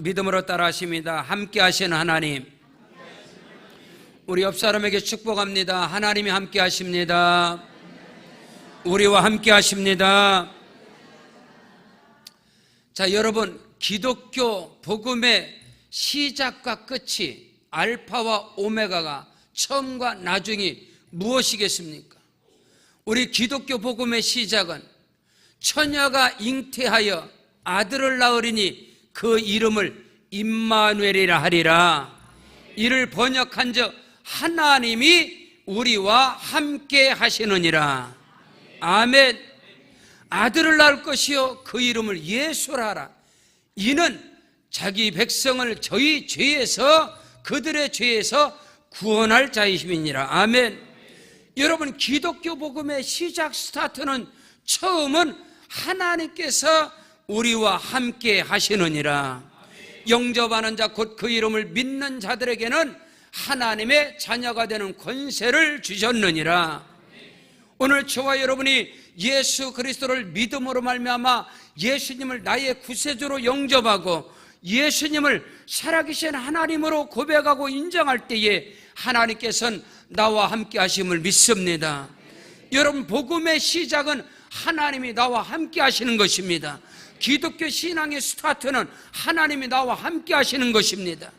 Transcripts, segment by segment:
믿음으로 따라하십니다. 함께 하시는 하나님, 우리 옆 사람에게 축복합니다. 하나님이 함께 하십니다. 우리와 함께 하십니다. 자, 여러분, 기독교 복음의 시작과 끝이 알파와 오메가가 처음과 나중이 무엇이겠습니까? 우리 기독교 복음의 시작은 처녀가 잉태하여 아들을 낳으리니 그 이름을 임마누엘이라 하리라. 이를 번역한즉 하나님이 우리와 함께 하시느니라. 아멘. 아들을 낳을 것이요 그 이름을 예수라 하라. 이는 자기 백성을 저희 죄에서, 그들의 죄에서 구원할 자이심이니라. 아멘. 여러분, 기독교 복음의 시작 스타트는, 처음은 하나님께서 우리와 함께 하시느니라. 영접하는 자 곧 그 이름을 믿는 자들에게는 하나님의 자녀가 되는 권세를 주셨느니라. 오늘 저와 여러분이 예수 그리스도를 믿음으로 말미암아 예수님을 나의 구세주로 영접하고 예수님을 살아계신 하나님으로 고백하고 인정할 때에 하나님께서는 나와 함께 하심을 믿습니다. 여러분, 복음의 시작은 하나님이 나와 함께 하시는 것입니다. 기독교 신앙의 스타트는 하나님이 나와 함께 하시는 것입니다.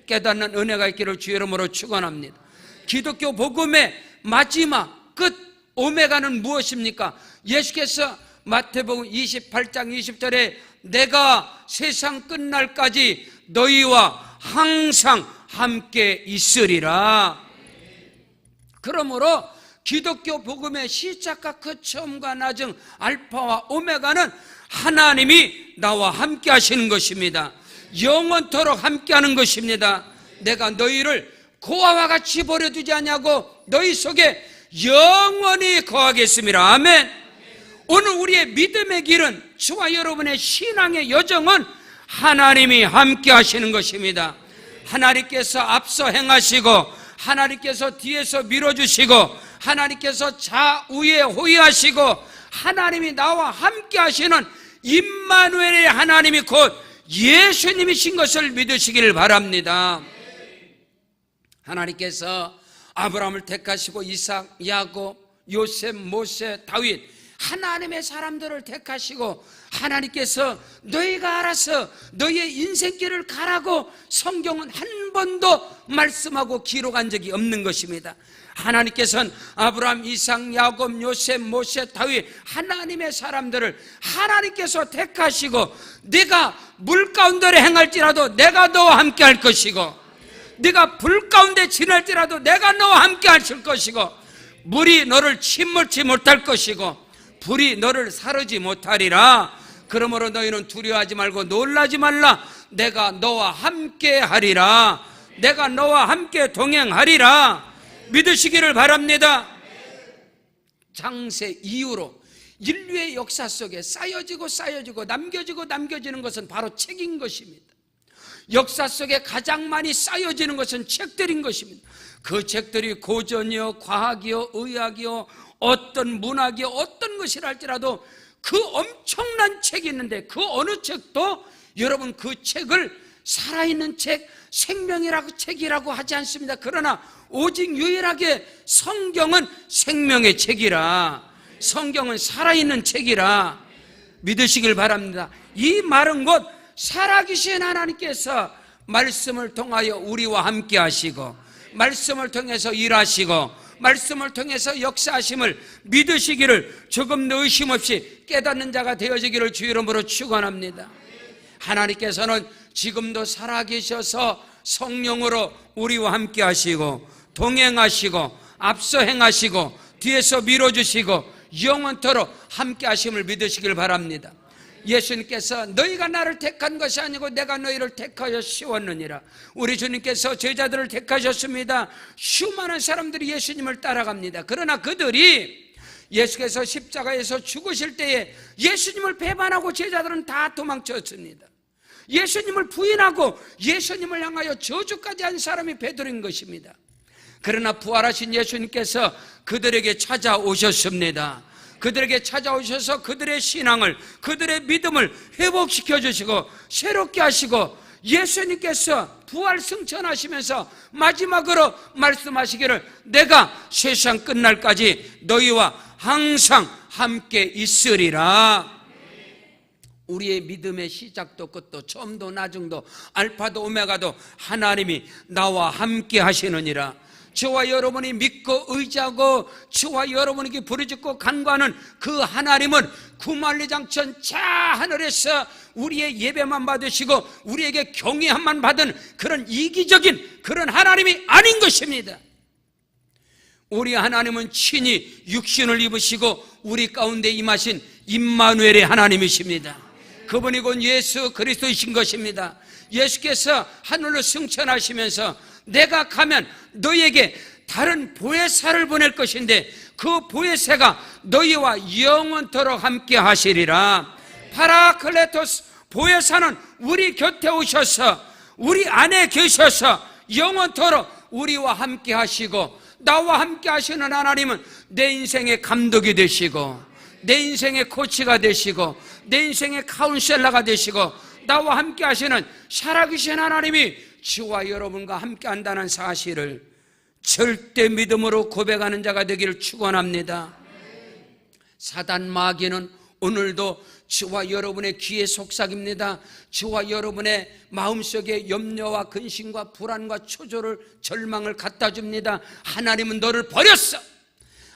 깨닫는 은혜가 있기를 주의 이름으로 축원합니다. 기독교 복음의 마지막 끝 오메가는 무엇입니까? 예수께서 마태복음 28장 20절에 내가 세상 끝날까지 너희와 항상 함께 있으리라. 그러므로 기독교 복음의 시작과 끝, 처음과 나중, 알파와 오메가는 하나님이 나와 함께 하시는 것입니다. 영원토록 함께 하는 것입니다. 내가 너희를 고아와 같이 버려두지 않냐고 너희 속에 영원히 거하겠습니다. 아멘. 오늘 우리의 믿음의 길은, 저와 여러분의 신앙의 여정은 하나님이 함께 하시는 것입니다. 하나님께서 앞서 행하시고 하나님께서 뒤에서 밀어주시고 하나님께서 좌우에 호위하시고 하나님이 나와 함께 하시는 임마누엘의 하나님이 곧 예수님이신 것을 믿으시기를 바랍니다. 하나님께서 아브라함을 택하시고 이삭, 야곱, 요셉, 모세, 다윗, 하나님의 사람들을 택하시고 하나님께서 너희가 알아서 너희의 인생길을 가라고 성경은 한 번도 말씀하고 기록한 적이 없는 것입니다. 하나님께서는 아브라함, 이삭, 야곱, 요셉, 모세, 다윗, 하나님의 사람들을 하나님께서 택하시고 네가 물 가운데 행할지라도 내가 너와 함께 할 것이고 네가 불 가운데 지날지라도 내가 너와 함께 하실 것이고 물이 너를 침몰치 못할 것이고 불이 너를 사르지 못하리라. 그러므로 너희는 두려워하지 말고 놀라지 말라. 내가 너와 함께 하리라. 내가 너와 함께 동행하리라. 믿으시기를 바랍니다. 장세 이후로 인류의 역사 속에 쌓여지고 남겨지는 것은 바로 책인 것입니다. 역사 속에 가장 많이 쌓여지는 것은 책들인 것입니다. 그 책들이 고전이요, 과학이요, 의학이요, 어떤 문학이요, 어떤 것이라 할지라도 그 엄청난 책이 있는데 그 어느 책도 여러분 그 책을 살아있는 책, 생명이라고 책이라고 하지 않습니다. 그러나 오직 유일하게 성경은 생명의 책이라, 성경은 살아있는 책이라 믿으시길 바랍니다. 이 말은 곧 살아계신 하나님께서 말씀을 통하여 우리와 함께 하시고 말씀을 통해서 일하시고 말씀을 통해서 역사하심을 믿으시기를 조금도 의심 없이 깨닫는 자가 되어지기를 주의 이름으로 축원합니다. 하나님께서는 지금도 살아계셔서 성령으로 우리와 함께 하시고 동행하시고 앞서 행하시고 뒤에서 밀어주시고 영원토록 함께 하심을 믿으시길 바랍니다. 예수님께서 너희가 나를 택한 것이 아니고 내가 너희를 택하여 씌웠느니라. 우리 주님께서 제자들을 택하셨습니다. 수많은 사람들이 예수님을 따라갑니다. 그러나 그들이 예수께서 십자가에서 죽으실 때에 예수님을 배반하고 제자들은 다 도망쳤습니다. 예수님을 부인하고 예수님을 향하여 저주까지 한 사람이 베드로인 것입니다. 그러나 부활하신 예수님께서 그들에게 찾아오셨습니다. 그들에게 찾아오셔서 그들의 신앙을, 그들의 믿음을 회복시켜 주시고 새롭게 하시고 예수님께서 부활 승천하시면서 마지막으로 말씀하시기를 내가 세상 끝날까지 너희와 항상 함께 있으리라. 우리의 믿음의 시작도 끝도 처음도 나중도 알파도 오메가도 하나님이 나와 함께 하시느니라. 저와 여러분이 믿고 의지하고 저와 여러분에게 부르짖고 간구하는 그 하나님은 구만리장천 저 하늘에서 우리의 예배만 받으시고 우리에게 경외함만 받은 그런 이기적인 그런 하나님이 아닌 것입니다. 우리 하나님은 친히 육신을 입으시고 우리 가운데 임하신 임마누엘의 하나님이십니다. 그분이 곧 예수 그리스도이신 것입니다. 예수께서 하늘로 승천하시면서 내가 가면 너희에게 다른 보혜사를 보낼 것인데 그 보혜사가 너희와 영원토록 함께 하시리라. 파라클레토스 보혜사는 우리 곁에 오셔서 우리 안에 계셔서 영원토록 우리와 함께 하시고, 나와 함께 하시는 하나님은 내 인생의 감독이 되시고 내 인생의 코치가 되시고 내 인생의 카운셀러가 되시고 나와 함께 하시는 살아계신 하나님이 저와 여러분과 함께 한다는 사실을 절대 믿음으로 고백하는 자가 되기를 축원합니다. 사단 마귀는 오늘도 저와 여러분의 귀에 속삭입니다. 저와 여러분의 마음속에 염려와 근심과 불안과 초조를 절망을 갖다 줍니다. 하나님은 너를 버렸어.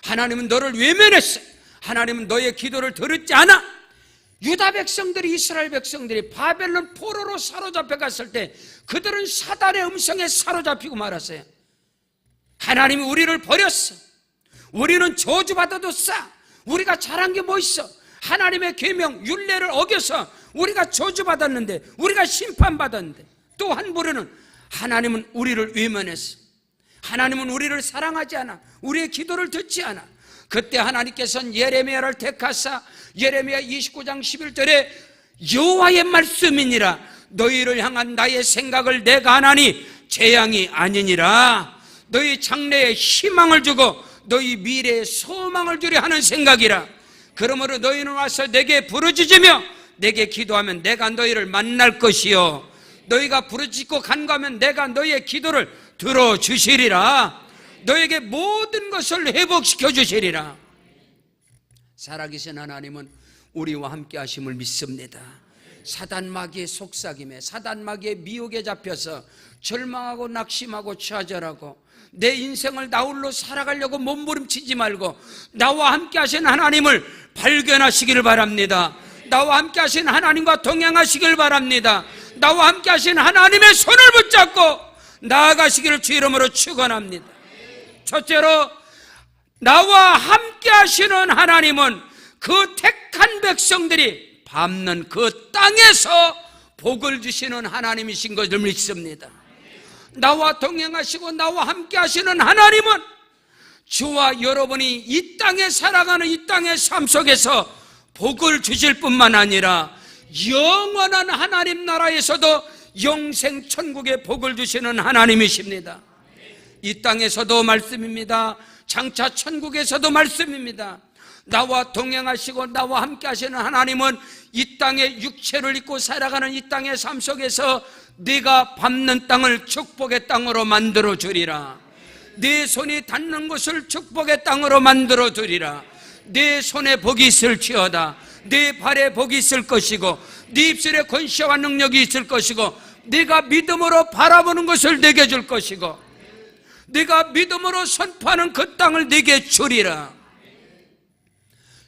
하나님은 너를 외면했어. 하나님은 너의 기도를 들었지 않아. 유다 백성들이, 이스라엘 백성들이 바벨론 포로로 사로잡혀 갔을 때 그들은 사단의 음성에 사로잡히고 말았어요. 하나님이 우리를 버렸어. 우리는 저주받아도 싸. 우리가 잘한 게 뭐 있어? 하나님의 계명 율례를 어겨서 우리가 저주받았는데, 우리가 심판받았는데, 또 한 부류는 하나님은 우리를 외면했어. 하나님은 우리를 사랑하지 않아. 우리의 기도를 듣지 않아. 그때 하나님께서는 예레미야를 택하사 예레미야 29장 11절에 여호와의 말씀이니라 너희를 향한 나의 생각을 내가 하나니 재앙이 아니니라. 너희 장래에 희망을 주고 너희 미래에 소망을 주려 하는 생각이라. 그러므로 너희는 와서 내게 부르짖으며 내게 기도하면 내가 너희를 만날 것이요 너희가 부르짖고 간구하면 내가 너희의 기도를 들어주시리라. 너에게 모든 것을 회복시켜 주시리라. 살아계신 하나님은 우리와 함께 하심을 믿습니다. 사단 마귀의 속삭임에, 사단 마귀의 미혹에 잡혀서 절망하고 낙심하고 좌절하고 내 인생을 나 홀로 살아가려고 몸부림치지 말고 나와 함께 하신 하나님을 발견하시기를 바랍니다. 나와 함께 하신 하나님과 동행하시길 바랍니다. 나와 함께 하신 하나님의 손을 붙잡고 나아가시기를 주 이름으로 축원합니다. 첫째로, 나와 함께 하시는 하나님은 그 택한 백성들이 밟는 그 땅에서 복을 주시는 하나님이신 것을 믿습니다. 나와 동행하시고 나와 함께 하시는 하나님은 저와 여러분이 이 땅에 살아가는 이 땅의 삶 속에서 복을 주실 뿐만 아니라 영원한 하나님 나라에서도 영생 천국의 복을 주시는 하나님이십니다. 이 땅에서도 말씀입니다. 장차 천국에서도 말씀입니다. 나와 동행하시고 나와 함께 하시는 하나님은 이 땅에 육체를 입고 살아가는 이 땅의 삶 속에서 네가 밟는 땅을 축복의 땅으로 만들어 주리라. 네 손이 닿는 곳을 축복의 땅으로 만들어 주리라. 네 손에 복이 있을지어다. 네 발에 복이 있을 것이고 네 입술에 권세와 능력이 있을 것이고 네가 믿음으로 바라보는 것을 내게 줄 것이고 네가 믿음으로 선포하는 그 땅을 내게 주리라.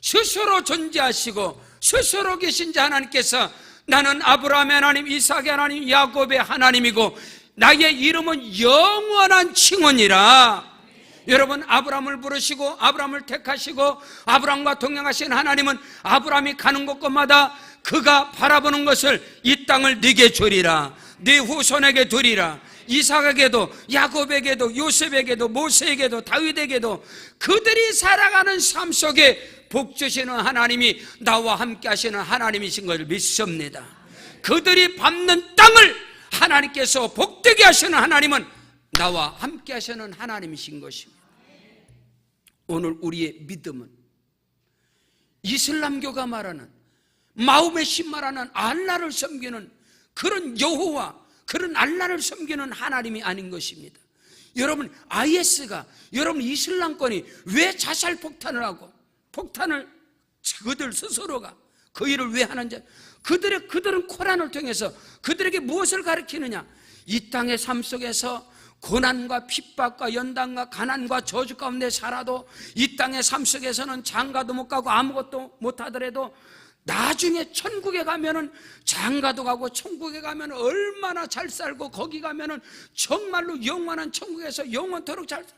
스스로 존재하시고 스스로 계신 자 하나님께서 나는 아브라함의 하나님, 이삭의 하나님, 야곱의 하나님이고 나의 이름은 영원한 칭언이라. 여러분, 아브라함을 부르시고 아브라함을 택하시고 아브라함과 동행하신 하나님은 아브라함이 가는 곳곳마다 그가 바라보는 것을 이 땅을 네게 주리라. 네 후손에게 두리라. 이삭에게도 야곱에게도 요셉에게도 모세에게도 다윗에게도 그들이 살아가는 삶 속에 복 주시는 하나님이 나와 함께 하시는 하나님이신 것을 믿습니다. 그들이 밟는 땅을 하나님께서 복되게 하시는 하나님은 나와 함께 하시는 하나님이신 것입니다. 오늘 우리의 믿음은 이슬람교가 말하는 마음의 신 말하는 알라를 섬기는 그런 여호와, 그런 알라를 섬기는 하나님이 아닌 것입니다. 여러분, IS가, 여러분 이슬람권이 왜 자살 폭탄을 하고 폭탄을 그들 스스로가 그 일을 왜 하는지, 그들은 코란을 통해서 그들에게 무엇을 가르치느냐? 이 땅의 삶 속에서 고난과 핍박과 연단과 가난과 저주 가운데 살아도 이 땅의 삶 속에서는 장가도 못 가고 아무것도 못 하더라도 나중에 천국에 가면은 장가도 가고 천국에 가면 얼마나 잘 살고 거기 가면은 정말로 영원한 천국에서 영원토록 잘 살고.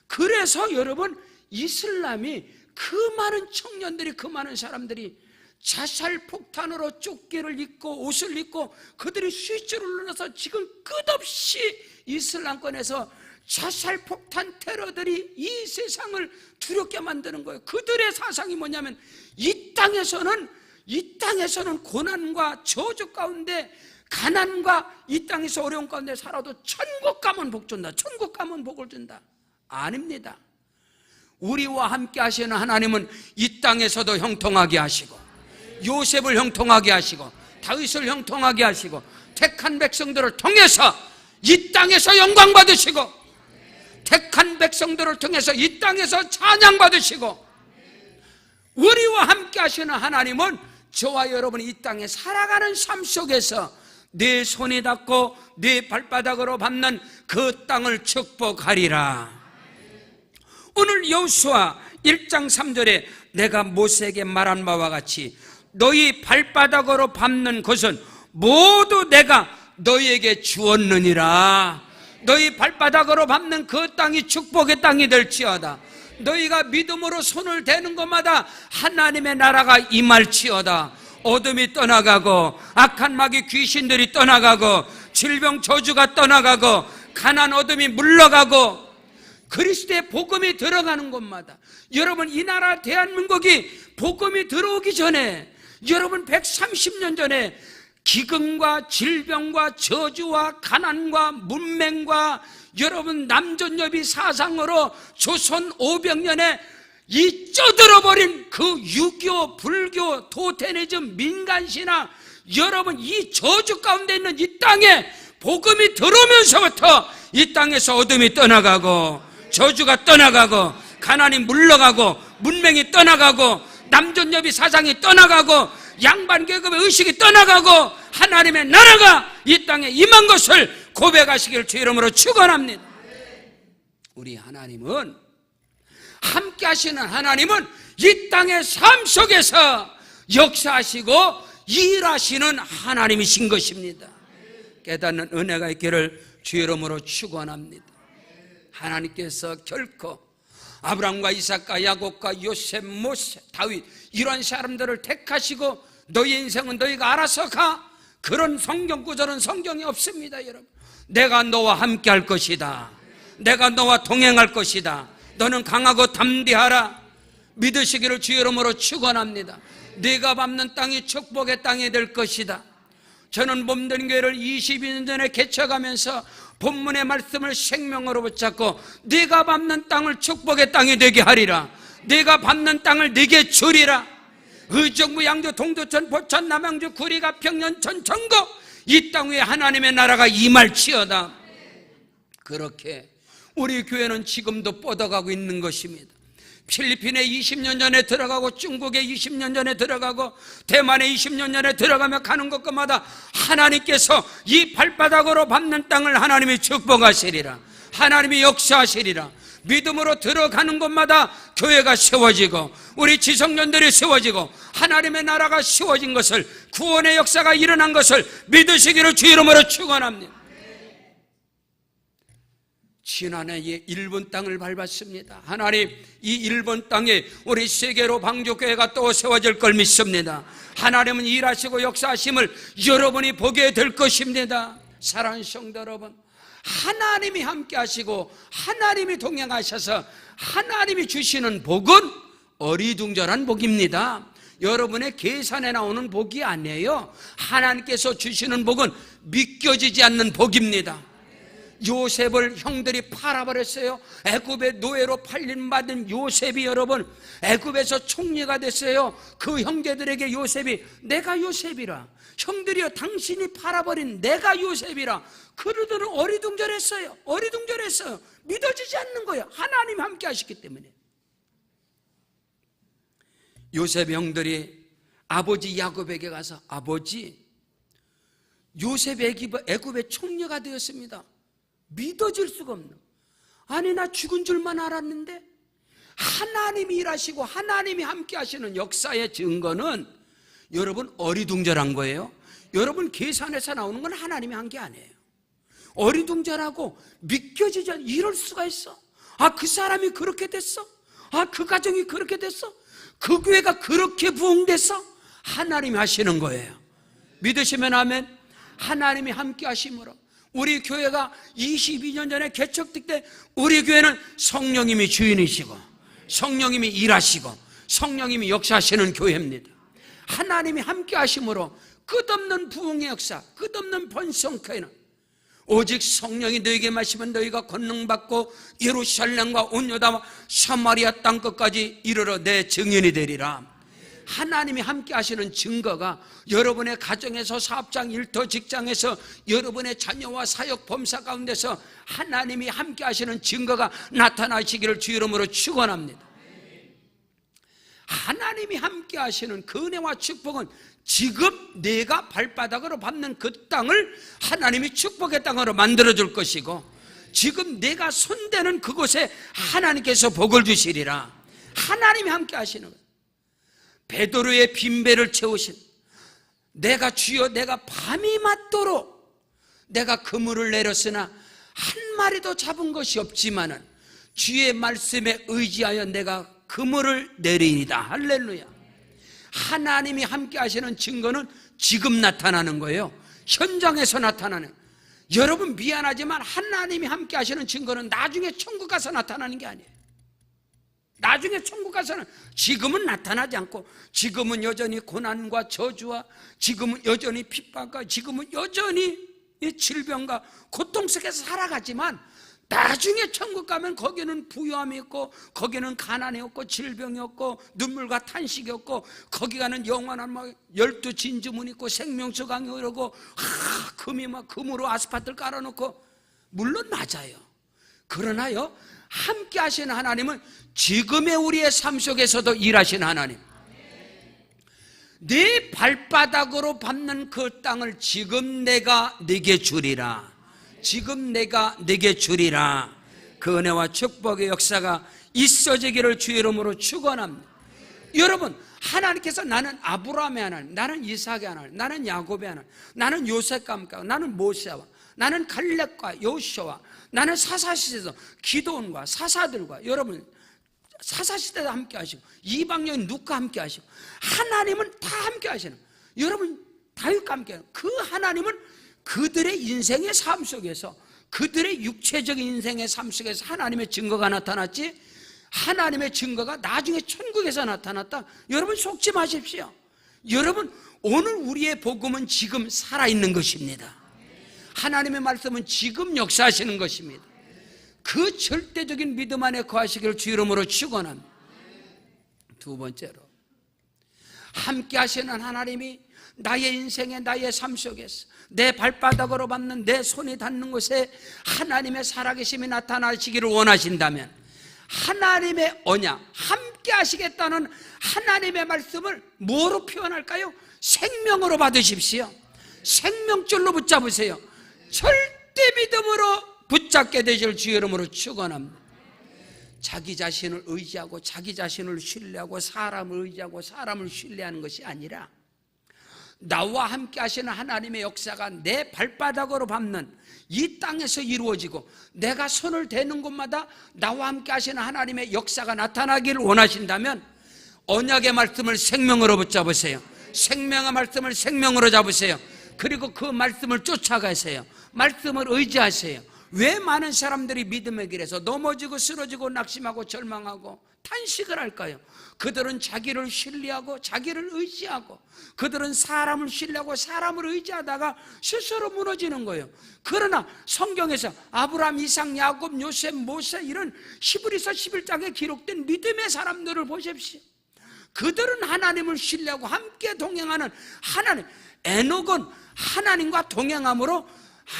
그래서 여러분, 이슬람이 그 많은 청년들이, 그 많은 사람들이 자살 폭탄으로 조끼를 입고 옷을 입고 그들이 스위치를 눌러서 지금 끝없이 이슬람권에서 자살 폭탄 테러들이 이 세상을 두렵게 만드는 거예요. 그들의 사상이 뭐냐면 이 땅에서는 고난과 저주 가운데, 가난과 이 땅에서 어려운 가운데 살아도 천국 가면 복 준다, 천국 가면 복을 준다. 아닙니다. 우리와 함께 하시는 하나님은 이 땅에서도 형통하게 하시고, 요셉을 형통하게 하시고, 다윗을 형통하게 하시고, 택한 백성들을 통해서 이 땅에서 영광 받으시고, 택한 백성들을 통해서 이 땅에서 찬양 받으시고, 우리와 함께 하시는 하나님은 저와 여러분이 이 땅에 살아가는 삶 속에서 내 손이 닿고 내 발바닥으로 밟는 그 땅을 축복하리라. 오늘 여호수아 1장 3절에 내가 모세에게 말한 바와 같이 너희 발바닥으로 밟는 것은 모두 내가 너희에게 주었느니라. 너희 발바닥으로 밟는 그 땅이 축복의 땅이 될지어다. 너희가 믿음으로 손을 대는 것마다 하나님의 나라가 임할지어다. 어둠이 떠나가고 악한 마귀 귀신들이 떠나가고 질병 저주가 떠나가고 가난 어둠이 물러가고 그리스도의 복음이 들어가는 곳마다, 여러분 이 나라 대한민국이 복음이 들어오기 전에, 여러분 130년 전에 기근과 질병과 저주와 가난과 문맹과 여러분 남존여비 사상으로 조선 500년에 이 쪄들어버린 그 유교, 불교, 토테니즘, 민간신앙, 여러분 이 저주 가운데 있는 이 땅에 복음이 들어오면서부터 이 땅에서 어둠이 떠나가고 저주가 떠나가고 가난이 물러가고 문맹이 떠나가고 남존여비 사상이 떠나가고 양반계급의 의식이 떠나가고 하나님의 나라가 이 땅에 임한 것을 고백하시길 주 이름으로 축원합니다. 우리 하나님은, 함께 하시는 하나님은 이 땅의 삶 속에서 역사하시고 일하시는 하나님이신 것입니다. 깨닫는 은혜가 있기를 주 이름으로 축원합니다. 하나님께서 결코 아브라함과 이삭과 야곱과 요셉, 모세, 다윗 이런 사람들을 택하시고 너희 인생은 너희가 알아서 가, 그런 성경 구절은 성경에 없습니다. 여러분, 내가 너와 함께 할 것이다, 내가 너와 동행할 것이다, 너는 강하고 담대하라. 믿으시기를 주 이름으로 축원합니다. 네가 밟는 땅이 축복의 땅이 될 것이다. 저는 몸된 교회를 22년 전에 개척하면서 본문의 말씀을 생명으로 붙잡고 네가 밟는 땅을 축복의 땅이 되게 하리라, 네가 밟는 땅을 네게 주리라. 의정부, 양주, 동두천, 포천, 남양주, 구리가, 평년, 전, 전국 이 땅 위에 하나님의 나라가 임할지어다. 그렇게 우리 교회는 지금도 뻗어가고 있는 것입니다. 필리핀에 20년 전에 들어가고 중국에 20년 전에 들어가고 대만에 20년 전에 들어가며 가는 곳마다 하나님께서 이 발바닥으로 밟는 땅을 하나님이 축복하시리라, 하나님이 역사하시리라. 믿음으로 들어가는 곳마다 교회가 세워지고 우리 지성전들이 세워지고 하나님의 나라가 세워진 것을, 구원의 역사가 일어난 것을 믿으시기를 주 이름으로 축원합니다. 지난해에 일본 땅을 밟았습니다. 하나님, 이 일본 땅에 우리 세계로 방주교회가 또 세워질 걸 믿습니다. 하나님은 일하시고 역사하심을 여러분이 보게 될 것입니다. 사랑하는 성도 여러분, 하나님이 함께 하시고 하나님이 동행하셔서 하나님이 주시는 복은 어리둥절한 복입니다. 여러분의 계산에 나오는 복이 아니에요. 하나님께서 주시는 복은 믿겨지지 않는 복입니다. 요셉을 형들이 팔아버렸어요. 애굽의 노예로 팔림받은 요셉이 여러분 애굽에서 총리가 됐어요. 그 형제들에게 요셉이 내가 요셉이라, 형들이여 당신이 팔아버린 내가 요셉이라. 그들은 어리둥절했어요. 어리둥절했어요. 믿어지지 않는 거예요. 하나님 함께 하셨기 때문에. 요셉 형들이 아버지 야곱에게 가서 아버지, 요셉 애굽의 총리가 되었습니다. 믿어질 수가 없는. 아니 나 죽은 줄만 알았는데. 하나님이 일하시고 하나님이 함께 하시는 역사의 증거는 여러분 어리둥절한 거예요. 여러분 계산해서 나오는 건 하나님이 한 게 아니에요. 어리둥절하고 믿겨지지 않아. 이럴 수가 있어. 아, 그 사람이 그렇게 됐어? 아, 그 가정이 그렇게 됐어? 그 교회가 그렇게 부흥됐어? 하나님이 하시는 거예요. 믿으시면 아멘. 하나님이 함께 하심으로 우리 교회가 22년 전에 개척될 때 우리 교회는 성령님이 주인이시고 성령님이 일하시고 성령님이 역사하시는 교회입니다. 하나님이 함께 하심으로 끝없는 부흥의 역사, 끝없는 번성교회는 오직 성령이 너에게 마시면 너희가 권능받고 예루살렘과 온 유다와 사마리아 땅끝까지 이르러 내 증인이 되리라. 하나님이 함께 하시는 증거가 여러분의 가정에서, 사업장, 일터, 직장에서, 여러분의 자녀와 사역, 범사 가운데서 하나님이 함께 하시는 증거가 나타나시기를 주 이름으로 축원합니다. 하나님이 함께 하시는 그 은혜와 축복은 지금 내가 발바닥으로 밟는 그 땅을 하나님이 축복의 땅으로 만들어줄 것이고, 지금 내가 손대는 그곳에 하나님께서 복을 주시리라. 하나님이 함께 하시는 거예요. 베드로의 빈배를 채우신, 내가 주여 내가 밤이 맞도록 내가 그물을 내렸으나 한 마리도 잡은 것이 없지만은 주의 말씀에 의지하여 내가 그물을 내리이다. 할렐루야. 하나님이 함께 하시는 증거는 지금 나타나는 거예요. 현장에서 나타나는. 여러분 미안하지만 하나님이 함께 하시는 증거는 나중에 천국 가서 나타나는 게 아니에요. 나중에 천국 가서는 지금은 나타나지 않고, 지금은 여전히 고난과 저주와, 지금은 여전히 핍박과, 지금은 여전히 이 질병과 고통 속에서 살아가지만 나중에 천국 가면 거기는 부유함이 있고, 거기는 가난이 없고, 질병이 없고, 눈물과 탄식이 없고, 거기 가는 영원한 막 12진주문 있고, 생명수 강이 흐르고, 금이 막 금으로 아스팔트를 깔아놓고. 물론 맞아요. 그러나요, 함께 하시는 하나님은 지금의 우리의 삶 속에서도 일하시는 하나님. 네 발바닥으로 밟는 그 땅을 지금 내가 네게 주리라. 지금 내가 네게 주리라. 그 은혜와 축복의 역사가 있어지기를 주 이름으로 축원합니다. 여러분, 하나님께서 나는 아브라함의 하나님, 나는 이삭의 하나님, 나는 야곱의 하나님, 나는 요셉과 함께, 나는 모세와, 나는 갈렙과 여호수아와, 나는 사사시대에서 기도원과 사사들과, 여러분 사사시대도 함께 하시고 이방여인 룻과 함께 하시고, 하나님은 다 함께 하시는, 여러분 다윗과 함께 하는 그 하나님은 그들의 인생의 삶 속에서, 그들의 육체적인 인생의 삶 속에서 하나님의 증거가 나타났지, 하나님의 증거가 나중에 천국에서 나타났다. 여러분 속지 마십시오. 여러분 오늘 우리의 복음은 지금 살아있는 것입니다. 하나님의 말씀은 지금 역사하시는 것입니다. 그 절대적인 믿음 안에 거하시기를 주 이름으로 축원합니다. 두 번째로, 함께 하시는 하나님이 나의 인생에, 나의 삶 속에서 내 발바닥으로 밟는, 내 손이 닿는 곳에 하나님의 살아계심이 나타나시기를 원하신다면, 하나님의 언약, 함께 하시겠다는 하나님의 말씀을 뭐로 표현할까요? 생명으로 받으십시오. 생명줄로 붙잡으세요. 절대 믿음으로 붙잡게 되실 주 이름으로 축원합니다. 자기 자신을 의지하고 자기 자신을 신뢰하고 사람을 의지하고 사람을 신뢰하는 것이 아니라, 나와 함께 하시는 하나님의 역사가 내 발바닥으로 밟는 이 땅에서 이루어지고, 내가 손을 대는 곳마다 나와 함께 하시는 하나님의 역사가 나타나기를 원하신다면, 언약의 말씀을 생명으로 붙잡으세요. 생명의 말씀을 생명으로 잡으세요. 그리고 그 말씀을 쫓아가세요. 말씀을 의지하세요. 왜 많은 사람들이 믿음의 길에서 넘어지고 쓰러지고 낙심하고 절망하고 탄식을 할까요? 그들은 자기를 신뢰하고 자기를 의지하고, 그들은 사람을 신뢰하고 사람을 의지하다가 스스로 무너지는 거예요. 그러나 성경에서 아브라함, 이삭, 야곱, 요셉, 모세, 이런 히브리서 11장에 기록된 믿음의 사람들을 보십시오. 그들은 하나님을 신뢰하고 함께 동행하는 하나님. 에녹은 하나님과 동행함으로,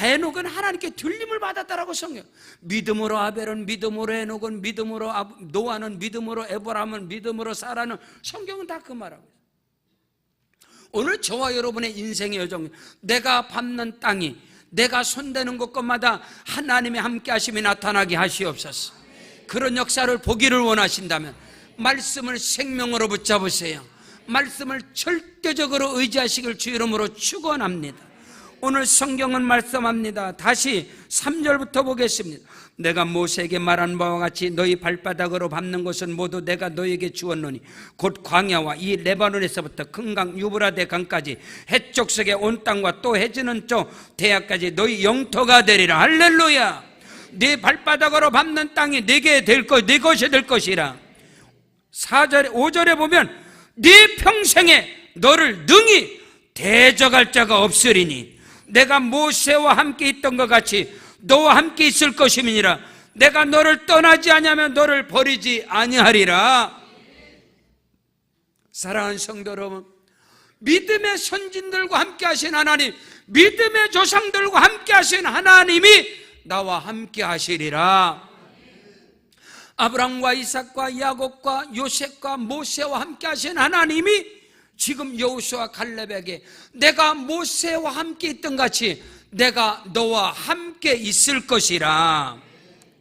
에녹은 하나님께 들림을 받았다라고 성경. 믿음으로 아벨은, 믿음으로 에녹은, 믿음으로 노아는, 믿음으로 에브라임은, 믿음으로 사라는, 성경은 다 그 말하고 있어요. 오늘 저와 여러분의 인생의 여정, 내가 밟는 땅이, 내가 손대는 곳곳마다 하나님의 함께 하심이 나타나게 하시옵소서. 그런 역사를 보기를 원하신다면 말씀을 생명으로 붙잡으세요. 말씀을 절대적으로 의지하시길 주 이름으로 축원합니다. 오늘 성경은 말씀합니다. 다시 3절부터 보겠습니다. 내가 모세에게 말한 바와 같이 너희 발바닥으로 밟는 것은 모두 내가 너희에게 주었노니 곧 광야와 이 레바논에서부터 큰 강 유브라데 강까지 해쪽 속의 온 땅과 또 해지는 쪽 대야까지 너희 영토가 되리라. 할렐루야. 네 발바닥으로 밟는 땅이 네게 될 것, 네 것이 될 것이라. 4절에 5절에 보면 네 평생에 너를 능히 대적할 자가 없으리니 내가 모세와 함께 있던 것 같이 너와 함께 있을 것임이니라. 내가 너를 떠나지 아니하면 너를 버리지 아니하리라. 사랑하는 성도 여러분, 믿음의 선진들과 함께 하신 하나님, 믿음의 조상들과 함께 하신 하나님이 나와 함께 하시리라. 아브라함과 이삭과 야곱과 요셉과 모세와 함께 하신 하나님이 지금 여호수아 갈렙에게 내가 모세와 함께 있던 같이 내가 너와 함께 있을 것이라.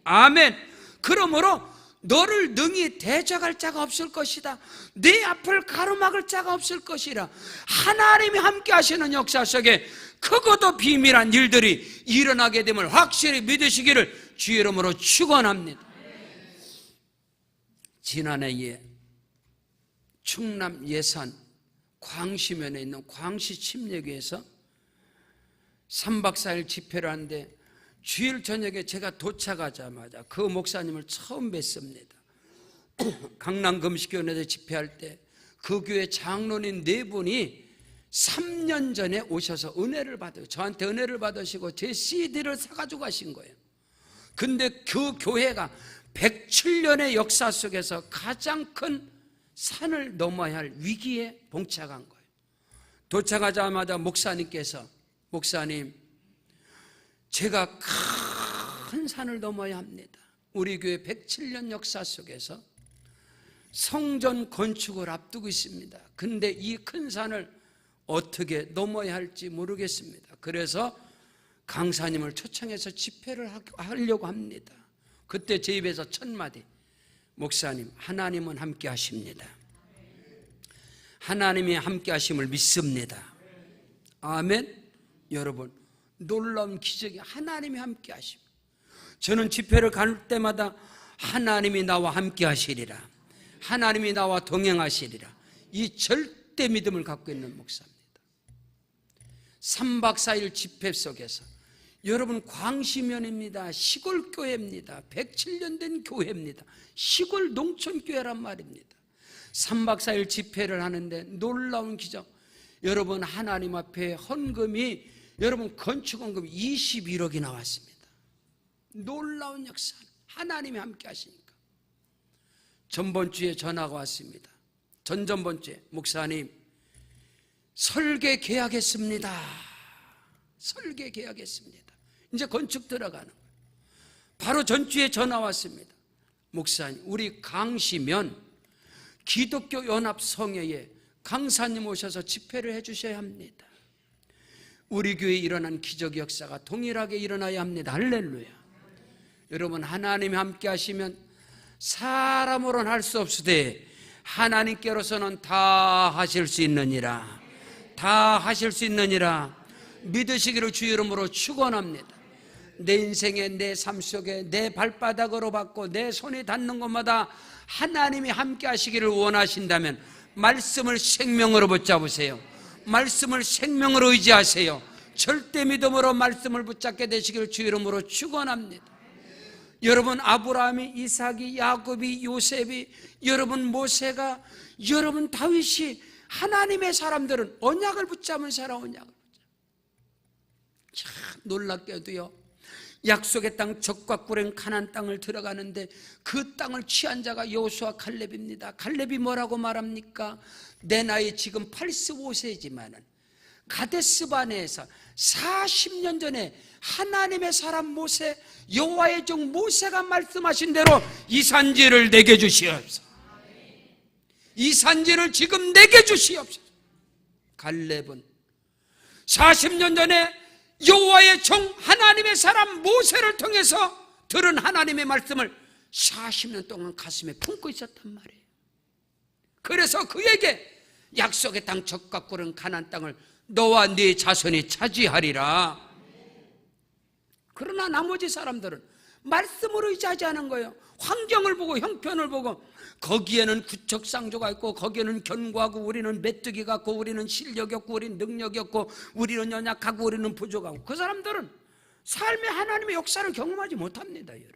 아멘. 그러므로 너를 능히 대적할 자가 없을 것이다. 네 앞을 가로막을 자가 없을 것이라. 하나님이 함께 하시는 역사 속에 크고도 비밀한 일들이 일어나게 됨을 확실히 믿으시기를 주 이름으로 축원합니다. 지난해에 충남 예산 광시면에 있는 광시 침례교에서 3박 4일 집회를 하는데 주일 저녁에 제가 도착하자마자 그 목사님을 처음 뵀습니다. 강남 금식교회에서 집회할 때 그 교회 장로님 4분이 3년 전에 오셔서 은혜를 받아요. 저한테 은혜를 받으시고 제 CD를 사가지고 가신 거예요. 근데 그 교회가 107년의 역사 속에서 가장 큰 산을 넘어야 할 위기에 봉착한 거예요. 도착하자마자 목사님께서, 목사님, 제가 큰 산을 넘어야 합니다. 우리 교회 107년 역사 속에서 성전 건축을 앞두고 있습니다. 근데 이 큰 산을 어떻게 넘어야 할지 모르겠습니다. 그래서 강사님을 초청해서 집회를 하려고 합니다. 그때 제 입에서 첫 마디, 목사님, 하나님은 함께 하십니다. 하나님이 함께 하심을 믿습니다. 아멘. 여러분, 놀라운 기적이 하나님이 함께 하십니다. 저는 집회를 갈 때마다 하나님이 나와 함께 하시리라, 하나님이 나와 동행하시리라, 이 절대 믿음을 갖고 있는 목사입니다. 3박 4일 집회 속에서 여러분, 광시면입니다. 시골 교회입니다. 107년 된 교회입니다. 시골 농촌 교회란 말입니다. 3박 4일 집회를 하는데 놀라운 기적. 여러분, 하나님 앞에 헌금이, 여러분, 건축 헌금이 21억이 나왔습니다. 놀라운 역사. 하나님이 함께 하시니까. 전번 주에 전화가 왔습니다. 전전번 주에, 목사님, 설계 계약했습니다. 설계 계약했습니다. 이제 건축 들어가는 거예요. 바로 전주에 전화 왔습니다. 목사님, 우리 강시면 기독교 연합 성회에 강사님 오셔서 집회를 해주셔야 합니다. 우리 교회에 일어난 기적 역사가 동일하게 일어나야 합니다. 할렐루야. 여러분, 하나님이 함께 하시면 사람으로는 할 수 없으되 하나님께로서는 다 하실 수 있느니라. 다 하실 수 있느니라. 믿으시기를 주 이름으로 축원합니다. 내 인생에, 내 삶 속에 내 발바닥으로 받고 내 손이 닿는 곳마다 하나님이 함께 하시기를 원하신다면 말씀을 생명으로 붙잡으세요. 말씀을 생명으로 의지하세요. 절대 믿음으로 말씀을 붙잡게 되시기를 주 이름으로 축원합니다. 여러분 아브라함이, 이삭이, 야곱이, 요셉이, 여러분 모세가, 여러분 다윗이, 하나님의 사람들은 언약을 붙잡은 사람, 언약을 붙잡은. 참 놀랍게도요, 약속의 땅 적과 꿀행 가나안 땅을 들어가는데 그 땅을 취한 자가 여호수아 갈렙입니다. 갈렙이 뭐라고 말합니까? 내 나이 지금 85세지만은 가데스바네에서 40년 전에 하나님의 사람 모세, 여호와의 종 모세가 말씀하신 대로 이 산지를 내게 주시옵소서. 이 산지를 지금 내게 주시옵소서. 갈렙은 40년 전에 여호와의 종 하나님의 사람 모세를 통해서 들은 하나님의 말씀을 40년 동안 가슴에 품고 있었단 말이에요. 그래서 그에게 약속의 땅 적과 꿀은 가나안 땅을 너와 네 자손이 차지하리라. 그러나 나머지 사람들은 말씀으로 의지하지 않은 거예요. 환경을 보고 형편을 보고, 거기에는 구척상조가 있고, 거기에는 견고하고, 우리는 메뚜기 같고, 우리는 실력이 없고, 우리는 능력이 없고, 우리는 연약하고, 우리는 부족하고, 그 사람들은 삶의 하나님의 역사를 경험하지 못합니다. 여러분,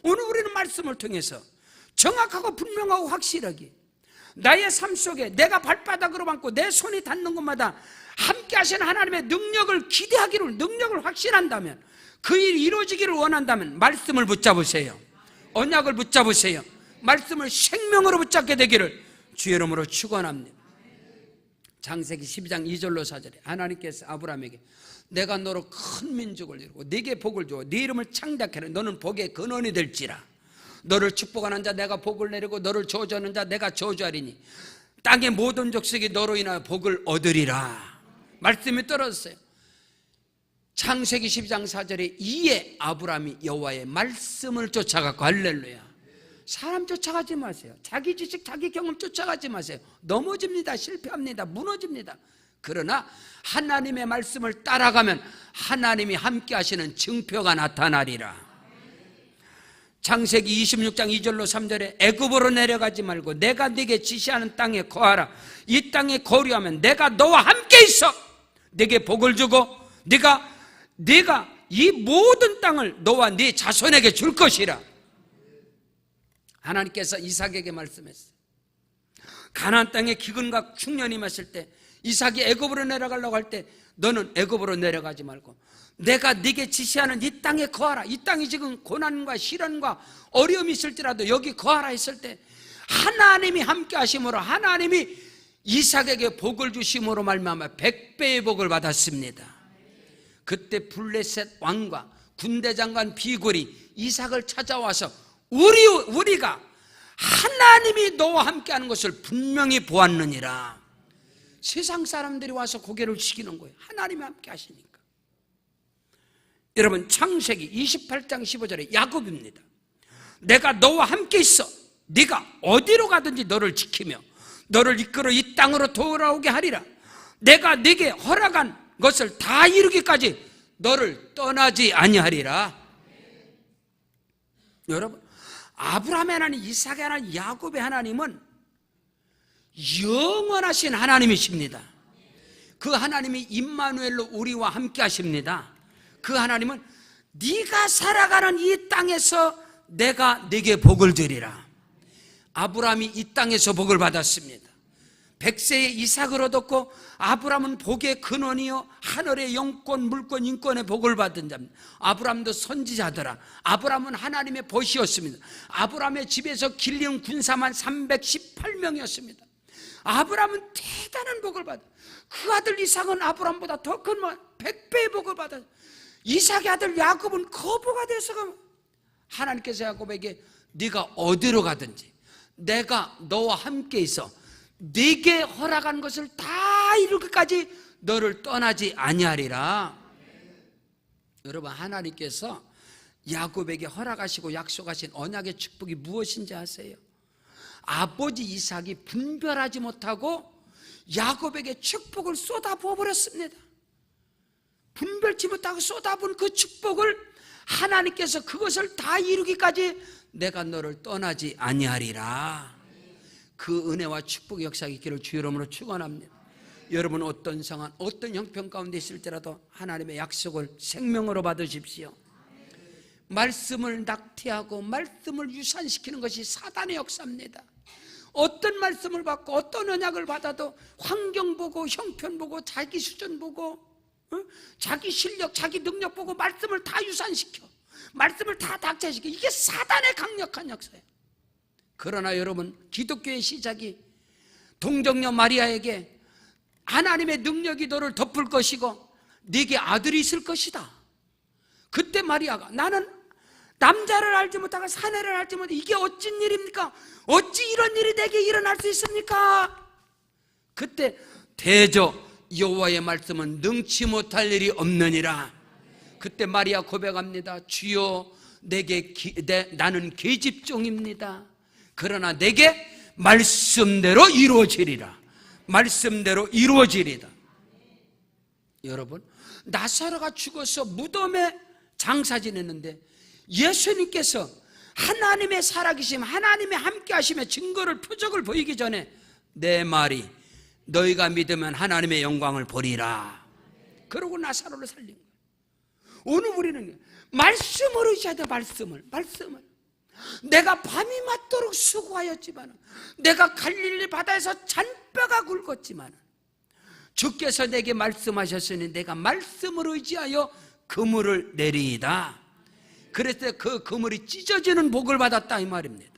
오늘 우리는 말씀을 통해서 정확하고 분명하고 확실하게 나의 삶 속에 내가 발바닥으로 밟고 내 손이 닿는 곳마다 함께 하시는 하나님의 능력을 기대하기를, 능력을 확신한다면, 그 일이 이루어지기를 원한다면 말씀을 붙잡으세요. 언약을 붙잡으세요. 말씀을 생명으로 붙잡게 되기를 주의 이름으로 축원합니다. 창세기 12장 2절로 4절에 하나님께서 아브라함에게 내가 너로 큰 민족을 이루고 네게 복을 주어 네 이름을 창대하게 하라. 너는 복의 근원이 될지라. 너를 축복하는 자 내가 복을 내리고 너를 저주하는 자 내가 저주하리니 땅의 모든 족속이 너로 인하여 복을 얻으리라. 말씀이 떨어졌어요. 창세기 12장 4절에 이에 아브라함이 여호와의 말씀을 쫓아갔고, 할렐루야. 사람 쫓아가지 마세요. 자기 지식, 자기 경험 쫓아가지 마세요. 넘어집니다. 실패합니다. 무너집니다. 그러나 하나님의 말씀을 따라가면 하나님이 함께 하시는 증표가 나타나리라. 창세기 26장 2절로 3절에 애굽으로 내려가지 말고 내가 네게 지시하는 땅에 거하라. 이 땅에 거류하면 내가 너와 함께 있어 네게 복을 주고 네가 이 모든 땅을 너와 네 자손에게 줄 것이라. 하나님께서 이삭에게 말씀했어요. 가나안 땅에 기근과 흉년이 임했을 때 이삭이 애굽으로 내려가려고 할 때 너는 애굽으로 내려가지 말고 내가 네게 지시하는 이 땅에 거하라. 이 땅이 지금 고난과 시련과 어려움이 있을지라도 여기 거하라 했을 때 하나님이 함께 하심으로 하나님이 이삭에게 복을 주심으로 말미암아 100배의 복을 받았습니다. 그때 블레셋 왕과 군대장관 비굴이 이삭을 찾아와서 우리가 하나님이 너와 함께하는 것을 분명히 보았느니라. 세상 사람들이 와서 고개를 숙이는 거예요. 하나님이 함께 하시니까. 여러분 창세기 28장 15절에 야곱입니다. 내가 너와 함께 있어 네가 어디로 가든지 너를 지키며 너를 이끌어 이 땅으로 돌아오게 하리라. 내가 네게 허락한 것을 다 이루기까지 너를 떠나지 아니하리라. 여러분 아브라함의 하나님, 이삭의 하나님, 야곱의 하나님은 영원하신 하나님이십니다. 그 하나님이 임마누엘로 우리와 함께 하십니다. 그 하나님은 네가 살아가는 이 땅에서 내가 네게 복을 주리라. 아브라함이 이 땅에서 복을 받았습니다. 100세의 이삭을 얻었고 아브라함은 복의 근원이요 하늘의 영권, 물권, 인권의 복을 받은 자입니다. 아브라함도 선지자더라. 아브라함은 하나님의 벗이었습니다. 아브라함의 집에서 길리온 군사만 318명이었습니다. 아브라함은 대단한 복을 받아. 그 아들 이삭은 아브라함보다 더 큰 100배의 복을 받아. 이삭의 아들 야곱은 거부가 돼서 하나님께서 야곱에게 네가 어디로 가든지 내가 너와 함께 있어 네게 허락한 것을 다 이루기까지 너를 떠나지 아니하리라. 여러분 하나님께서 야곱에게 허락하시고 약속하신 언약의 축복이 무엇인지 아세요? 아버지 이삭이 분별하지 못하고 야곱에게 축복을 쏟아부어 버렸습니다. 분별치 못하고 쏟아부은 그 축복을 하나님께서 그것을 다 이루기까지 내가 너를 떠나지 아니하리라. 그 은혜와 축복의 역사가 있기를 주의 이름으로 축원합니다. 여러분 어떤 상황, 어떤 형편 가운데 있을지라도 하나님의 약속을 생명으로 받으십시오. 말씀을 낙태하고 말씀을 유산시키는 것이 사단의 역사입니다. 어떤 말씀을 받고 어떤 언약을 받아도 환경 보고 형편 보고 자기 수준 보고 자기 실력 자기 능력 보고 말씀을 다 유산시켜, 말씀을 다 낙태시켜. 이게 사단의 강력한 역사예요. 그러나 여러분, 기독교의 시작이 동정녀 마리아에게 하나님의 능력이 너를 덮을 것이고 네게 아들이 있을 것이다. 그때 마리아가 나는 남자를 알지 못하고 사내를 알지 못하고 이게 어찌 일입니까? 어찌 이런 일이 내게 일어날 수 있습니까? 그때 대저 여호와의 말씀은 능치 못할 일이 없느니라. 그때 마리아 고백합니다. 주여, 나는 계집종입니다. 그러나 내게 말씀대로 이루어지리라. 말씀대로 이루어지리다. 여러분, 나사로가 죽어서 무덤에 장사 지냈는데 예수님께서 하나님의 살아계심, 하나님의 함께 하심의 증거를, 표적을 보이기 전에 내 말이 너희가 믿으면 하나님의 영광을 보리라. 그러고 나사로를 살린 거예요. 오늘 우리는 말씀을 의지해야 돼. 말씀을. 내가 밤이 맞도록 수고하였지만, 내가 갈릴리 바다에서 잔뼈가 굵었지만 주께서 내게 말씀하셨으니 내가 말씀을 의지하여 그물을 내리이다. 그래서 그 그물이 찢어지는 복을 받았다, 이 말입니다.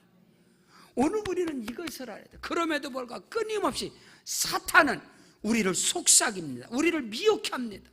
오늘 우리는 이것을 알아야 돼. 그럼에도 불구하고 끊임없이 사탄은 우리를 속삭입니다. 우리를 미혹해 합니다.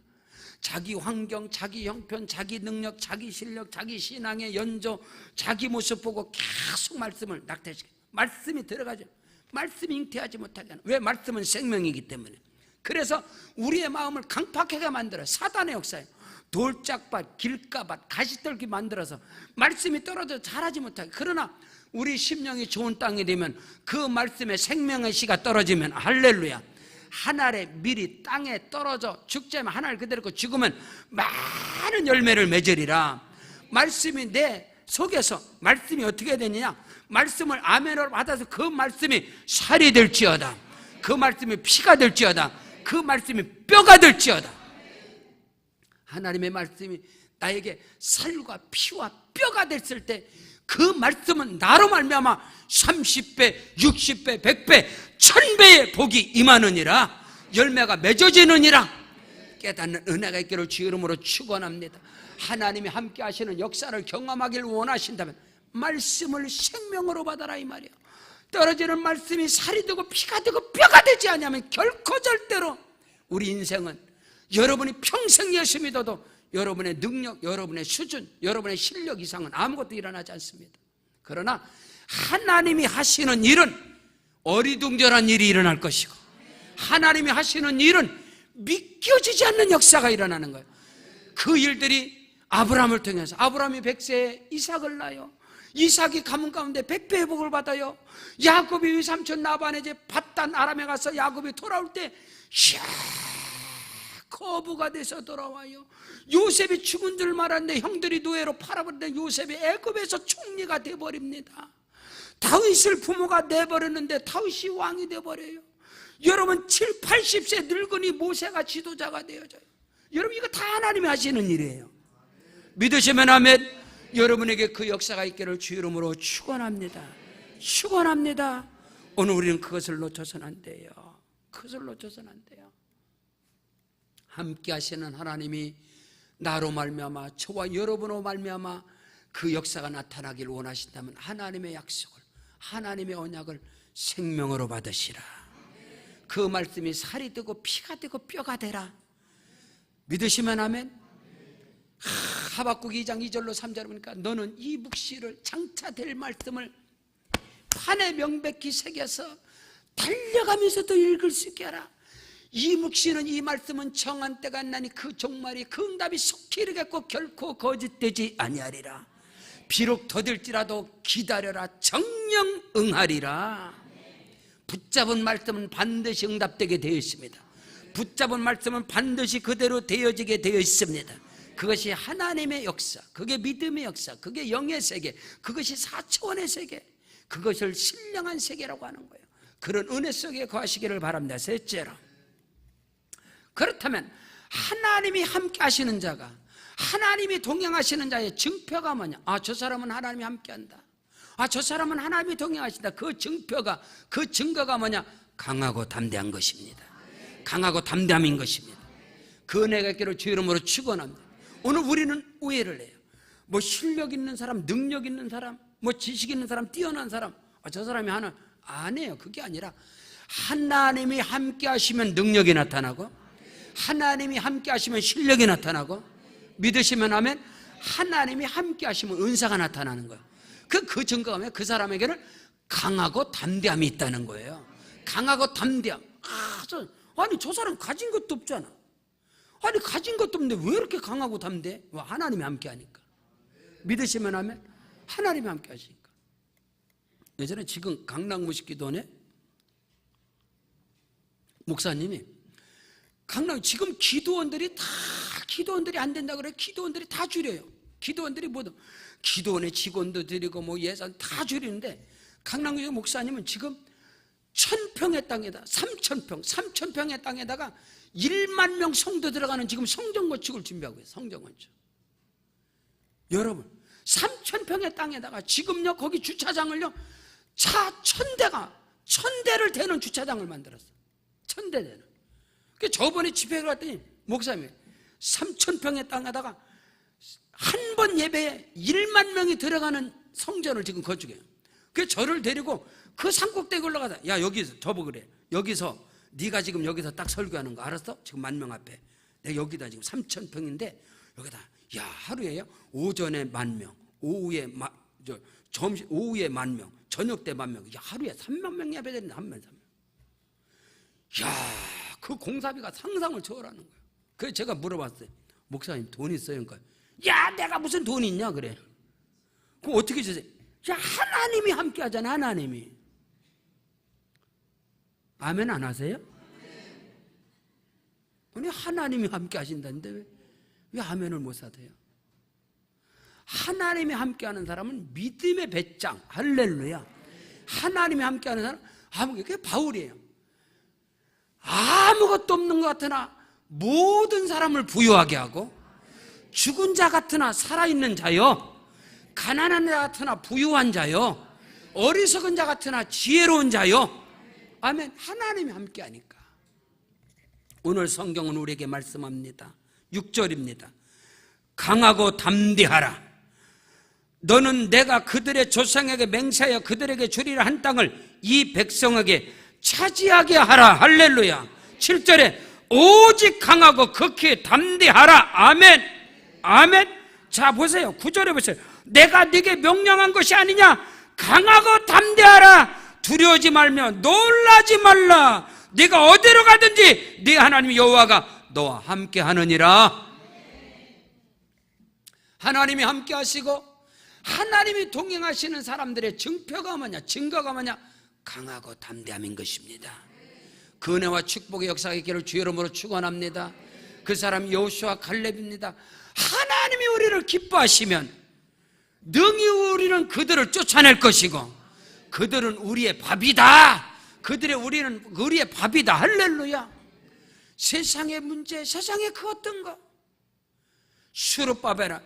자기 환경, 자기 형편, 자기 능력, 자기 실력, 자기 신앙의 연조, 자기 모습 보고 계속 말씀을 낙태시켜요. 말씀이 들어가죠. 말씀이 잉태하지 못하게 하는. 왜? 말씀은 생명이기 때문에. 그래서 우리의 마음을 강팍하게 만들어요. 사단의 역사예요. 돌짝밭, 길가밭, 가시떨기 만들어서 말씀이 떨어져 자라지 못하게. 그러나 우리 심령이 좋은 땅이 되면 그 말씀에 생명의 씨가 떨어지면 할렐루야, 한 알의 밀이 땅에 떨어져 죽지 않으면 한 알 그대로 있고 죽으면 많은 열매를 맺으리라. 말씀이 내 속에서, 말씀이 어떻게 되느냐, 말씀을 아멘으로 받아서 그 말씀이 살이 될지어다, 그 말씀이 피가 될지어다, 그 말씀이 뼈가 될지어다. 하나님의 말씀이 나에게 살과 피와 뼈가 됐을 때 그 말씀은 나로 말미암아 30배, 60배, 100배, 1000배의 복이 임하느니라. 열매가 맺어지느니라. 깨닫는 은혜가 있기를 주 이름으로 축원합니다. 하나님이 함께 하시는 역사를 경험하길 원하신다면 말씀을 생명으로 받아라, 이 말이에요. 떨어지는 말씀이 살이 되고 피가 되고 뼈가 되지 않으면 결코 절대로 우리 인생은, 여러분이 평생 예수 믿어도 여러분의 능력, 여러분의 수준, 여러분의 실력 이상은 아무것도 일어나지 않습니다. 그러나 하나님이 하시는 일은 어리둥절한 일이 일어날 것이고, 하나님이 하시는 일은 믿겨지지 않는 역사가 일어나는 거예요. 그 일들이 아브라함을 통해서, 아브라함이 100세에 이삭을 낳아요. 이삭이 가문 가운데 100배 회복을 받아요. 야곱이 외삼촌 라반의 집 밧단 아람에 가서 야곱이 돌아올 때 거부가 돼서 돌아와요. 요셉이 죽은 줄 말았는데 형들이 노예로 팔아버렸는데 요셉이 애굽에서 총리가 돼버립니다. 다윗을 부모가 내버렸는데 다윗이 왕이 돼버려요. 여러분 7, 80세 늙은이 모세가 지도자가 되어져요. 여러분 이거 다 하나님이 하시는 일이에요. 믿으시면 아멘. 여러분에게 그 역사가 있기를 주 이름으로 축원합니다. 축원합니다. 오늘 우리는 그것을 놓쳐서는 안 돼요. 그것을 놓쳐서는 안 돼요. 함께 하시는 하나님이 나로 말미암아, 저와 여러분으로 말미암아 그 역사가 나타나길 원하신다면 하나님의 약속을, 하나님의 언약을 생명으로 받으시라. 그 말씀이 살이 되고 피가 되고 뼈가 되라. 믿으시면 아멘. 하박국 2장 2절로 3절을 보니까 너는 이 묵시를, 장차 될 말씀을 판에 명백히 새겨서 달려가면서도 읽을 수 있게 하라. 이 묵시는, 이 말씀은 정한 때가 나니 그 종말이, 그 응답이 속히 이르겠고 결코 거짓되지 아니하리라. 비록 더딜지라도 기다려라. 정녕 응하리라. 붙잡은 말씀은 반드시 응답되게 되어 있습니다. 붙잡은 말씀은 반드시 그대로 되어지게 되어 있습니다. 그것이 하나님의 역사, 그게 믿음의 역사, 그게 영의 세계, 그것이 4차원의 세계, 그것을 신령한 세계라고 하는 거예요. 그런 은혜 속에 거하시기를 바랍니다. 셋째로, 그렇다면 하나님이 함께 하시는 자가, 하나님이 동행하시는 자의 증표가 뭐냐? 아, 저 사람은 하나님이 함께한다. 아, 저 사람은 하나님이 동행하신다. 그 증표가, 그 증거가 뭐냐? 강하고 담대한 것입니다. 강하고 담대함인 것입니다. 그 은혜가 있기를 주 이름으로 축원합니다. 오늘 우리는 오해를 해요. 뭐 실력 있는 사람, 능력 있는 사람, 뭐 지식 있는 사람, 뛰어난 사람, 아, 저 사람이 하나 아니에요. 그게 아니라 하나님이 함께 하시면 능력이 나타나고, 하나님이 함께 하시면 실력이 나타나고, 믿으시면 하면 하나님이 함께 하시면 은사가 나타나는 거예요. 그 증거가 뭐예요? 그 사람에게는 강하고 담대함이 있다는 거예요. 강하고 담대함. 아니 저 사람 가진 것도 없잖아. 아니 가진 것도 없는데 왜 이렇게 강하고 담대해? 하나님이 함께 하니까. 믿으시면 하면 하나님이 함께 하시니까. 예전에 지금 강남무식 기도원에 목사님이 강남 지금 기도원들이 안 된다 그래. 기도원들이 다 줄여요. 기도원들이 뭐든 기도원의 직원도 드리고 뭐 예산 다 줄이는데 강남무식 목사님은 지금 1000평의 땅에다 3000평의 땅에다가 1만 명 성도 들어가는 지금 성전 건축을 준비하고 있어요. 성전 건축. 여러분 3000평의 땅에다가 지금요 거기 주차장을요 차 1000대를 대는 주차장을 만들었어요. 1000대 대는. 그 저번에 집회를 갔더니 목사님이 3000평의 땅에다가 한 번 예배에 1만 명이 들어가는 성전을 지금 건축해요. 그 저를 데리고 그 산꼭대기 올라가다, 야 여기서 저보 그래. 여기서 네가 지금 여기서 딱 설교하는 거 알았어? 지금 10,000명 앞에 내가 여기다 지금 3000평인데 여기다 야 하루에요 오전에 10,000명, 오후에 오후에 10,000명, 저녁 때 10,000명. 야 하루에 30,000명 예배 드리는데 30,000명. 야 그 공사비가 상상을 초월하는 거예요. 그래서 제가 물어봤어요. 목사님 돈 있어요? 그러니까 야 내가 무슨 돈이 있냐 그래. 그럼 어떻게 주세요? 야 하나님이 함께 하잖아. 하나님이. 아멘 안 하세요? 아니 하나님이 함께 하신다는데 왜 아멘을 못 하세요? 하나님이 함께 하는 사람은 믿음의 배짱. 할렐루야. 하나님이 함께 하는 사람 그게 바울이에요. 아무것도 없는 것 같으나 모든 사람을 부유하게 하고, 죽은 자 같으나 살아있는 자요, 가난한 자 같으나 부유한 자요, 어리석은 자 같으나 지혜로운 자요. 아멘. 하나님이 함께 하니까. 오늘 성경은 우리에게 말씀합니다. 6절입니다. 강하고 담대하라. 너는 내가 그들의 조상에게 맹세하여 그들에게 주리라 한 땅을 이 백성에게 차지하게 하라. 할렐루야. 7절에 오직 강하고 극히 담대하라. 아멘. 아멘. 자 보세요. 9절에 보세요. 내가 네게 명령한 것이 아니냐. 강하고 담대하라. 두려워하지 말며 놀라지 말라. 네가 어디로 가든지 네 하나님 여호와가 너와 함께 하느니라. 하나님이 함께 하시고 하나님이 동행하시는 사람들의 증표가 뭐냐? 증거가 뭐냐? 강하고 담대함인 것입니다. 그 은혜와 축복의 역사가 있기를 주 이름으로 축원합니다. 그 사람 여호수아 갈렙입니다. 하나님이 우리를 기뻐하시면 능히 우리는 그들을 쫓아낼 것이고 그들은 우리의 밥이다. 우리는 우리의 밥이다. 할렐루야. 세상의 문제, 세상의 그 어떤 거 수르바벨아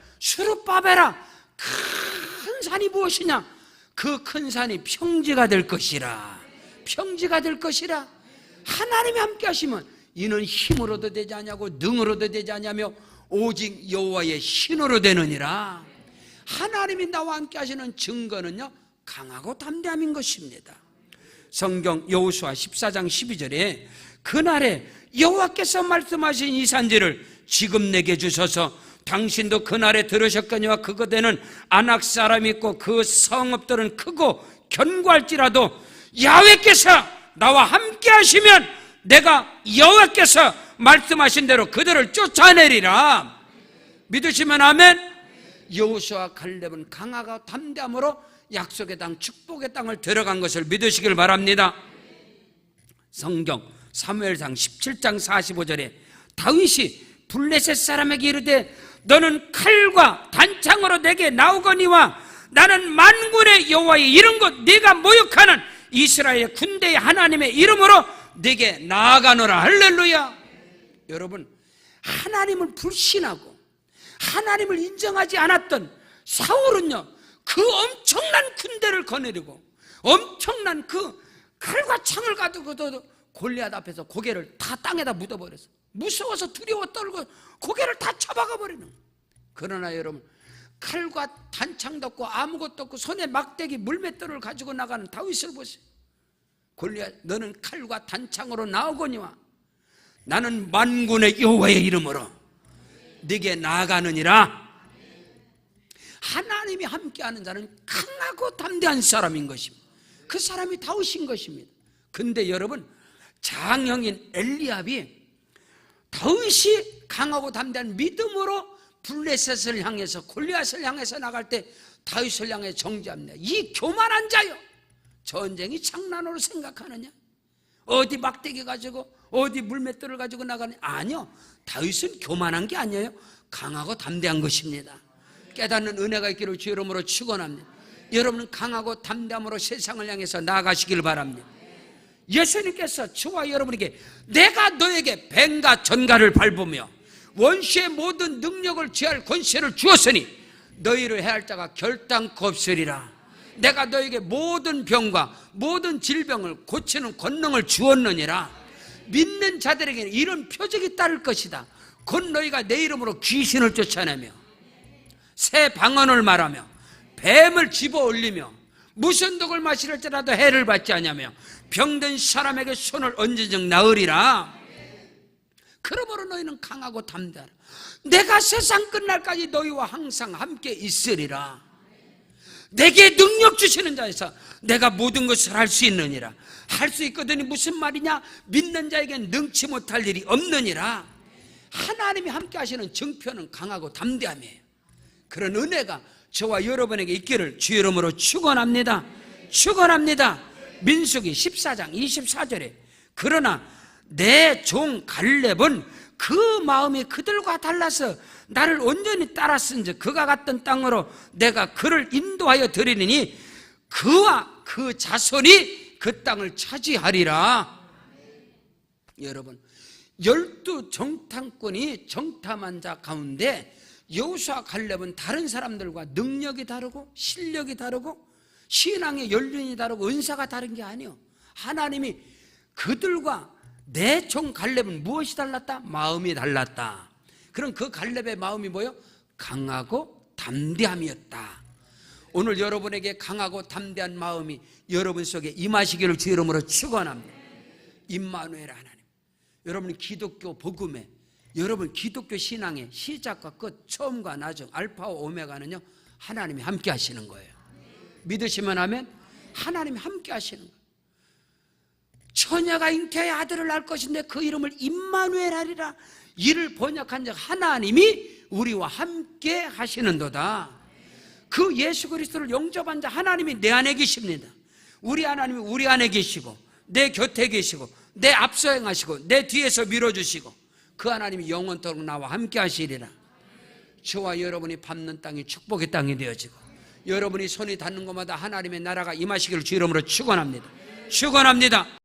큰 산이 무엇이냐? 그 큰 산이 평지가 될 것이라. 평지가 될 것이라. 하나님이 함께 하시면 이는 힘으로도 되지 않냐고 능으로도 되지 않냐며 오직 여호와의 신으로 되느니라. 하나님이 나와 함께 하시는 증거는요 강하고 담대함인 것입니다. 성경 여호수아 14장 12절에 그날에 여호와께서 말씀하신 이 산지를 지금 내게 주셔서 당신도 그날에 들으셨거니와 그곳에는 아낙 사람이 있고 그 성읍들은 크고 견고할지라도 야훼께서 나와 함께 하시면 내가 여호와께서 말씀하신 대로 그들을 쫓아내리라. 믿으시면 아멘. 여호수아 갈렙은 강하고 담대함으로 약속의 땅 축복의 땅을 들어간 것을 믿으시길 바랍니다. 성경 사무엘상 17장 45절에 다윗이 블레셋 사람에게 이르되 너는 칼과 단창으로 내게 나오거니와 나는 만군의 여호와의 이른 곳 네가 모욕하는 이스라엘 군대의 하나님의 이름으로 네게 나아가노라. 할렐루야. 여러분 하나님을 불신하고 하나님을 인정하지 않았던 사울은요, 그 엄청난 군대를 거느리고 엄청난 그 칼과 창을 가지고도 골리앗 앞에서 고개를 다 땅에다 묻어버렸어. 무서워서 두려워 떨고 고개를 다 쳐박아 버리는 거예요. 그러나 여러분, 칼과 단창도 없고 아무것도 없고 손에 막대기 물맷돌을 가지고 나가는 다윗을 보세요. 골리앗, 너는 칼과 단창으로 나오거니와 나는 만군의 여호와의 이름으로 네게 나아가느니라. 하나님이 함께하는 자는 강하고 담대한 사람인 것입니다. 그 사람이 다윗인 것입니다. 근데 여러분, 장형인 엘리압이 다윗이 강하고 담대한 믿음으로 블레셋을 향해서 골리앗을 향해서 나갈 때 다윗을 향해 정죄합니다. 이 교만한 자여, 전쟁이 장난으로 생각하느냐? 어디 막대기 가지고 어디 물맷돌을 가지고 나가느냐? 아니요, 다윗은 교만한 게 아니에요. 강하고 담대한 것입니다. 깨닫는 은혜가 있기를 주 이름으로 축원합니다. 여러분은 강하고 담대함으로 세상을 향해서 나아가시길 바랍니다. 예수님께서 저와 여러분에게 내가 너에게 뱀과 전갈을 밟으며 원수의 모든 능력을 제할 권세를 주었으니 너희를 해할 자가 결단코 없으리라. 내가 너에게 모든 병과 모든 질병을 고치는 권능을 주었느니라. 믿는 자들에게는 이런 표적이 따를 것이다. 곧 너희가 내 이름으로 귀신을 쫓아내며 새 방언을 말하며 뱀을 집어 올리며 무슨 독을 마시릴지라도 해를 받지 아니하며 병든 사람에게 손을 얹은 적 나으리라. 그러므로 너희는 강하고 담대하라. 내가 세상 끝날까지 너희와 항상 함께 있으리라. 내게 능력 주시는 자에서 내가 모든 것을 할 수 있느니라. 할 수 있거든이 무슨 말이냐? 믿는 자에겐 능치 못할 일이 없느니라. 하나님이 함께 하시는 증표는 강하고 담대함이에요. 그런 은혜가 저와 여러분에게 있기를 주 이름으로 축원합니다. 축원합니다. 민수기 14장 24절에 그러나 내 종 갈렙은 그 마음이 그들과 달라서 나를 온전히 따랐은즉 그가 갔던 땅으로 내가 그를 인도하여 드리니 그와 그 자손이 그 땅을 차지하리라. 여러분, 12 정탐꾼이 정탐한 자 가운데 여호수아 갈렙은 다른 사람들과 능력이 다르고 실력이 다르고 신앙의 연륜이 다르고 은사가 다른 게 아니에요. 하나님이 그들과 내 종 갈렙은 무엇이 달랐다? 마음이 달랐다. 그럼 그 갈렙의 마음이 뭐예요? 강하고 담대함이었다. 오늘 여러분에게 강하고 담대한 마음이 여러분 속에 임하시기를 주 이름으로 축원합니다. 임마누엘 하나님, 여러분 기독교 복음에, 여러분 기독교 신앙의 시작과 끝, 처음과 나중, 알파와 오메가는요 하나님이 함께 하시는 거예요. 믿으시면 하면 하나님이 함께 하시는 거예요. 처녀가 잉태의 아들을 낳을 것인데 그 이름을 임마누엘 하리라. 이를 번역한 적 하나님이 우리와 함께 하시는도다. 그 예수 그리스도를 영접한 자 하나님이 내 안에 계십니다. 우리 하나님이 우리 안에 계시고 내 곁에 계시고 내 앞서 행하시고 내 뒤에서 밀어주시고 그 하나님이 영원토록 나와 함께 하시리라. 저와 여러분이 밟는 땅이 축복의 땅이 되어지고 여러분이 손이 닿는 곳마다 하나님의 나라가 임하시기를 주 이름으로 축원합니다. 축원합니다.